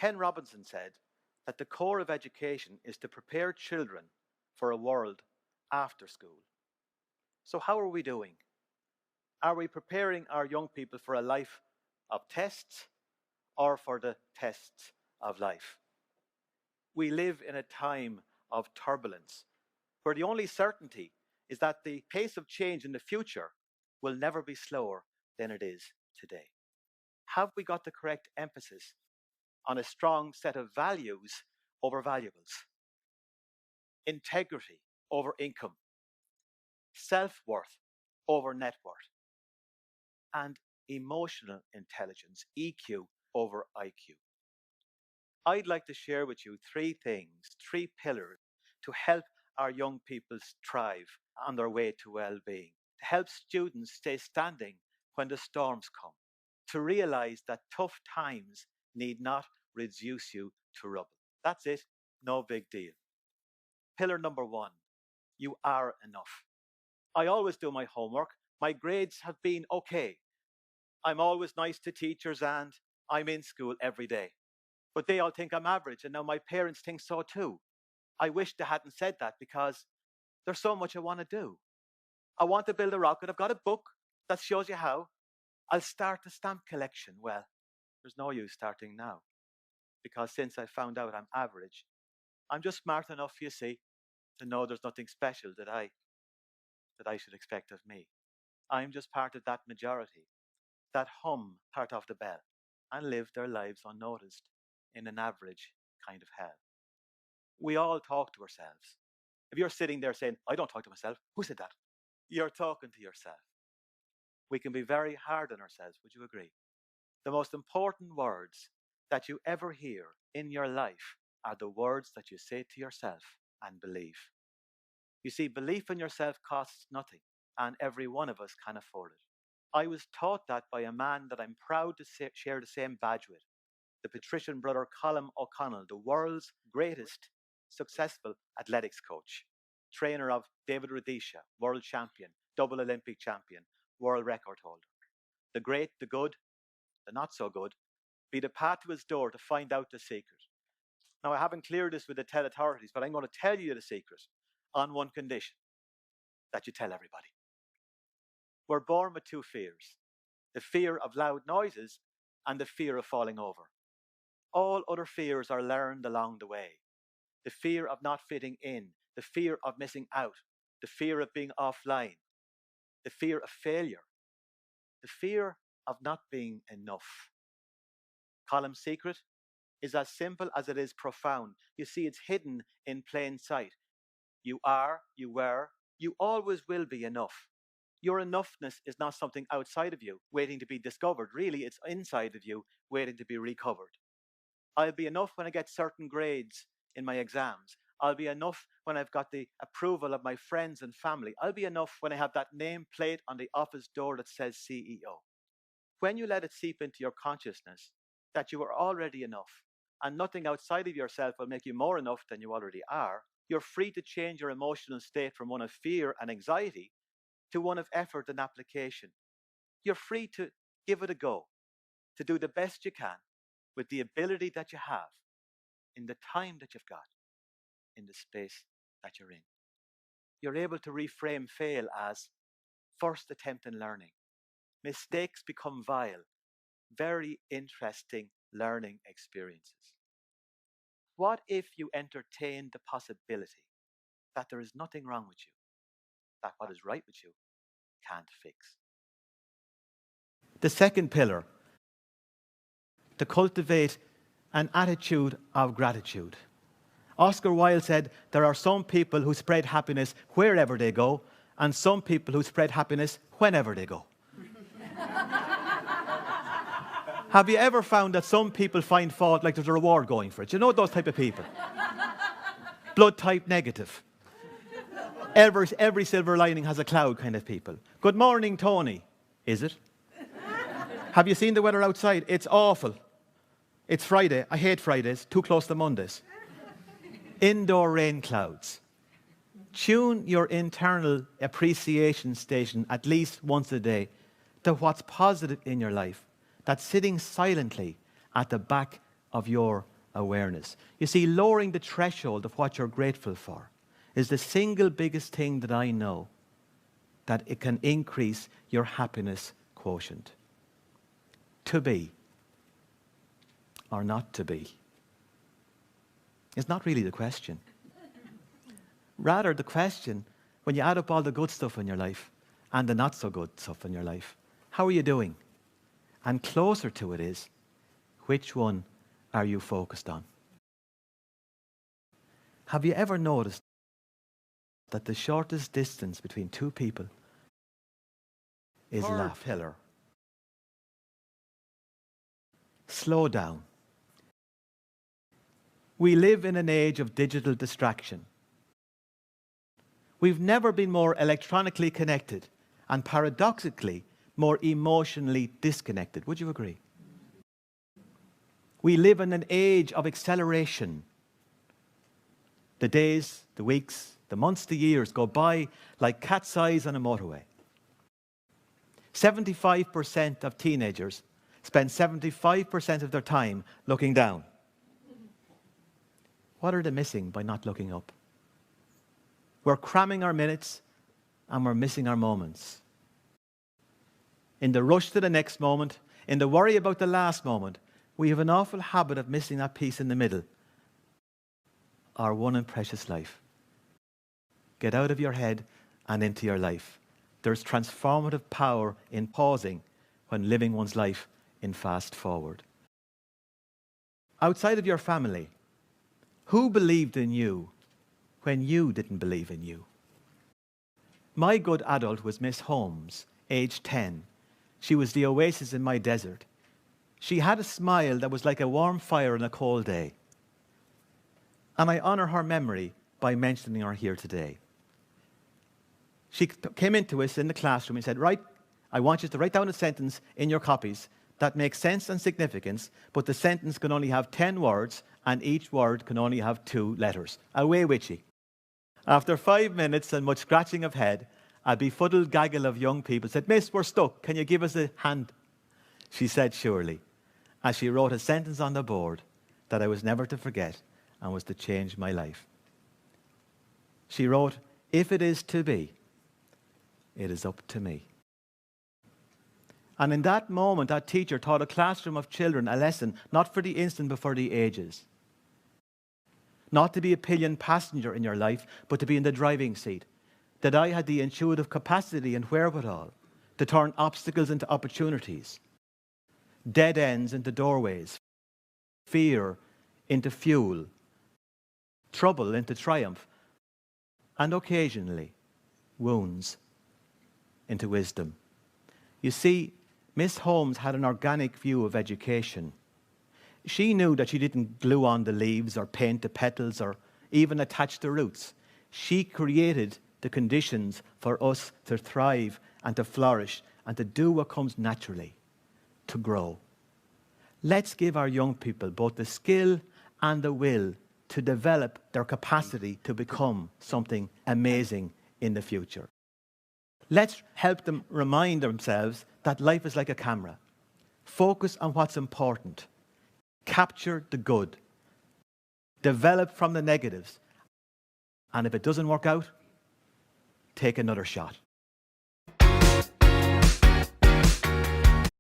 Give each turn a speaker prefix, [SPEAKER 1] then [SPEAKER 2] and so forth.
[SPEAKER 1] Ken Robinson said that the core of education is to prepare children for a world after school. So how are we doing? Are we preparing our young people for a life of tests or for the tests of life? We live in a time of turbulence where the only certainty is that the pace of change in the future will never be slower than it is today. Have we got the correct emphasis on a strong set of values over valuables? Integrity over income, self-worth over net worth, and emotional intelligence, EQ, over IQ. I'd like to share with you three things, three pillars to help our young people thrive on their way to well-being, to help students stay standing when the storms come, to realize that tough times need not reduce you to rubble. That's it, no big deal. Pillar number one, you are enough. I always do my homework. My grades have been okay. I'm always nice to teachers and I'm in school every day. But they all think I'm average, and now my parents think so too. I wish they hadn't said that because there's so much I want to do. I want to build a rocket. I've got a book that shows you how. I'll start a stamp collection. Well, there's no use starting now because since I found out I'm average, I'm just smart enough, you see, to know there's nothing special that I should expect of me. I'm just part of that majority that hum part of the bell and live their lives unnoticed in an average kind of hell. We all talk to ourselves. If you're sitting there saying, I don't talk to myself, who said that? You're talking to yourself. We can be very hard on ourselves, would you agree? The most important words that you ever hear in your life are the words that you say to yourself and believe. You see, belief in yourself costs nothing, and every one of us can afford it. I was taught that by a man that I'm proud to share the same badge with, the patrician brother Colm O'Connell, the world's greatest successful athletics coach, trainer of David Rudisha, world champion, double Olympic champion, world record holder. The great, the good, the not so good, be the path to his door to find out the secret. Now, I haven't cleared this with the TED authorities, but I'm going to tell you the secret on one condition, that you tell everybody. We're born with two fears, the fear of loud noises and the fear of falling over. All other fears are learned along the way. The fear of not fitting in, the fear of missing out, the fear of being offline, the fear of failure, the fear of not being enough. Colm's secret is as simple as it is profound. You see, it's hidden in plain sight. You are, you were, you always will be enough. Your enoughness is not something outside of you waiting to be discovered. Really, it's inside of you waiting to be recovered. I'll be enough when I get certain grades in my exams. I'll be enough when I've got the approval of my friends and family. I'll be enough when I have that name plate on the office door that says CEO. When you let it seep into your consciousness that you are already enough and nothing outside of yourself will make you more enough than you already are, you're free to change your emotional state from one of fear and anxiety to one of effort and application. You're free to give it a go, to do the best you can with the ability that you have, in the time that you've got, in the space that you're in. You're able to reframe fail as first attempt in learning. Mistakes become vile, very interesting learning experiences. What if you entertained the possibility that there is nothing wrong with you, that what is right with you can't fix? The second pillar, to cultivate an attitude of gratitude. Oscar Wilde said there are some people who spread happiness wherever they go and some people who spread happiness whenever they go. Have you ever found that some people find fault like there's a reward going for it? You know those type of people? Blood type negative. Every silver lining has a cloud kind of people. Good morning, Tony. Is it? Have you seen the weather outside? It's awful. It's Friday. I hate Fridays. Too close to Mondays. Indoor rain clouds. Tune your internal appreciation station at least once a day to what's positive in your life that's sitting silently at the back of your awareness. You see, lowering the threshold of what you're grateful for is the single biggest thing that I know that it can increase your happiness quotient. To be or not to be is not really the question. Rather, the question, when you add up all the good stuff in your life and the not so good stuff in your life, how are you doing? And closer to it is, which one are you focused on? Have you ever noticed that the shortest distance between two people is laughter? Pillar. Slow down. We live in an age of digital distraction. We've never been more electronically connected and paradoxically more emotionally disconnected. Would you agree? We live in an age of acceleration. The days, the weeks, the months, the years go by like cat's eyes on a motorway. 75% of teenagers spend 75% of their time looking down. What are they missing by not looking up? We're cramming our minutes and we're missing our moments. In the rush to the next moment, in the worry about the last moment, we have an awful habit of missing that piece in the middle. Our one and precious life. Get out of your head and into your life. There's transformative power in pausing when living one's life in fast forward. Outside of your family, who believed in you when you didn't believe in you? My good adult was Miss Holmes, age 10. She was the oasis in my desert. She had a smile that was like a warm fire on a cold day. And I honor her memory by mentioning her here today. She came into us in the classroom and said, "Right, I want you to write down a sentence in your copies that makes sense and significance, but the sentence can only have 10 words and each word can only have 2 letters. Away with ye." After 5 minutes and much scratching of head, a befuddled gaggle of young people said, "Miss, we're stuck. Can you give us a hand?" She said, "Surely," as she wrote a sentence on the board that I was never to forget and was to change my life. She wrote, "If it is to be, it is up to me." And in that moment, that teacher taught a classroom of children a lesson, not for the instant, but for the ages. Not to be a pillion passenger in your life, but to be in the driving seat. That I had the intuitive capacity and wherewithal to turn obstacles into opportunities, dead ends into doorways, fear into fuel, trouble into triumph, and occasionally wounds into wisdom. You see, Miss Holmes had an organic view of education. She knew that she didn't glue on the leaves or paint the petals or even attach the roots. She created the conditions for us to thrive and to flourish and to do what comes naturally, to grow. Let's give our young people both the skill and the will to develop their capacity to become something amazing in the future. Let's help them remind themselves that life is like a camera. Focus on what's important. Capture the good. Develop from the negatives. And if it doesn't work out, take another shot.